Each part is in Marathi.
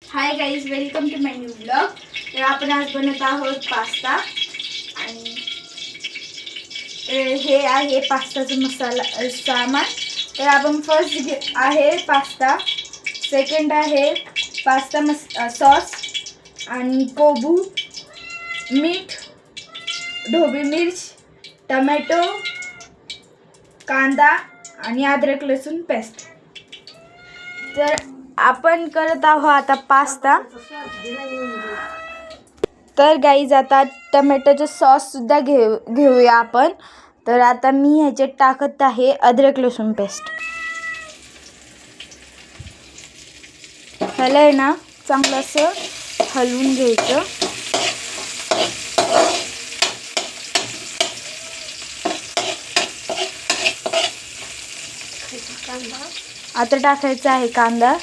High guys, welcome to my new blog. तर आपण आज बनवत आहोत पास्ता आणि हे आहे पास्ताचा मसाला सामान. तर आपण फर्स्ट आहे पास्ता, सेकंड आहे पास्ता सॉस आणि कोबू, मीठ, ढोबळी मिर्च, टमॅटो, कांदा आणि अद्रक लसूण पेस्ट. तर आपण करत आहोत आता पास्ता. तर गाईज आता टमॅटोचा सॉस सुद्धा घेऊया आपण. तर आता मी ह्याच्यात टाकत आहे अद्रक लसूण पेस्ट. ह्याला आहे ना चांगलं असं हलवून घ्यायचं. आता टाकायचा आहे कांदा.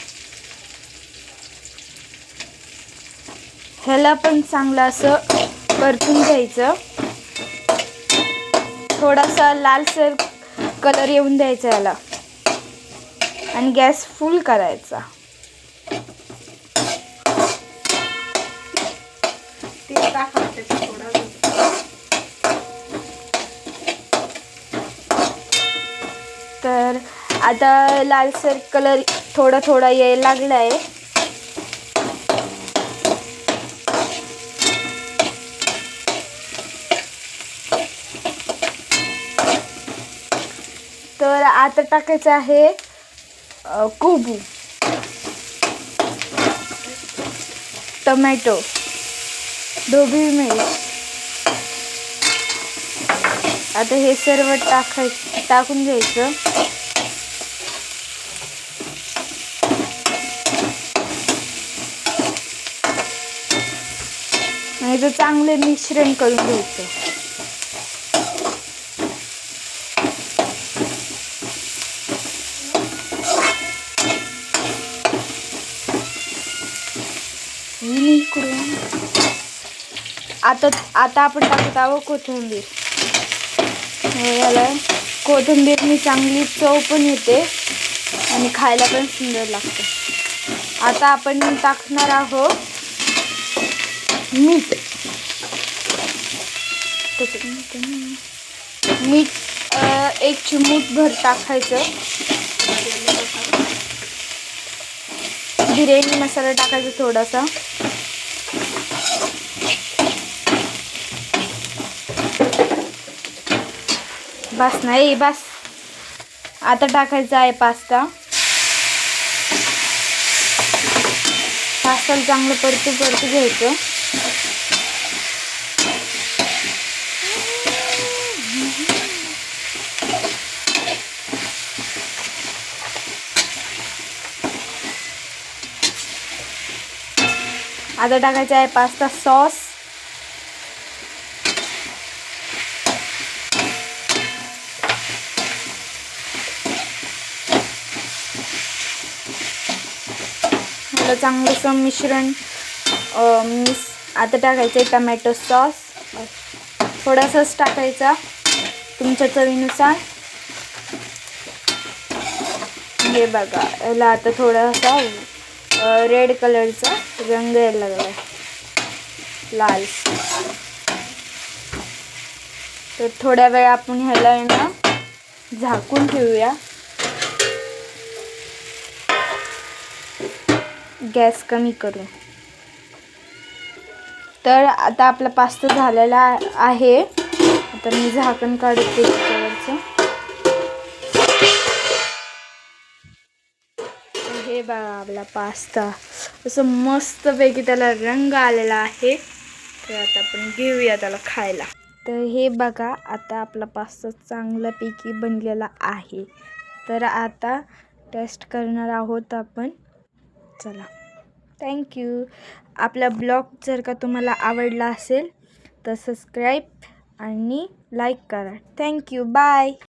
ह्याला पण चांगलं असं परतून घ्यायचं. थोडासा लालसर कलर येऊन द्यायचा याला आणि गॅस फुल करायचा. तर आता लालसर कलर थोडा थोडा यायला लागला आहे. तर आता टाकायचं आहे कोबू, टमॅटो, ढोबळी मिर्च. आता हे सर्व टाकून घ्यायचं. आणि ते चांगले मिश्रण करून घ्यायचं. आता आपण टाकत आहोत कोथिंबीर. याला कोथिंबीरनी चांगली चव पण येते आणि खायला पण सुंदर लागते. आता आपण टाकणार आहोत मीठ. एक चिमूटभर टाकायचं. बिर्याणी मसाला टाकायचा थोडासा. बस नाही बस. आता टाकायचा आहे पास्ता. पास्ताला चांगलं परतू घ्यायचं. आता टाकायचा आहे पास्ता सॉस. चांगलंसं मिश्रण आता टाकायचं आहे टमॅटो सॉस. थोडासाच टाकायचा तुमच्या चवीनुसार. हे बघा, याला आता थोडासा रेड कलरचा रंग यायला लागला, लाल. तर थोड्या वेळ आपण ह्याला ना झाकून ठेवूया. गॅस कमी करू. तर आता आपला पास्ता झालेला आहे. आता मी झाकण काढते त्याच्यावरचं. हे बघा आपला पास्ता असं मस्तपैकी त्याला रंग आलेला आहे. तर आता आपण घेऊया त्याला खायला. तर हे बघा, आता आपला पास्ता चांगल्यापैकी बनलेला आहे. तर आता टेस्ट करणार आहोत आपण. चला, थँक्यू. आपला ब्लॉग जर का तुम्हाला आवडला असेल तर सबस्क्राईब आणि लाईक करा. Thank you, bye.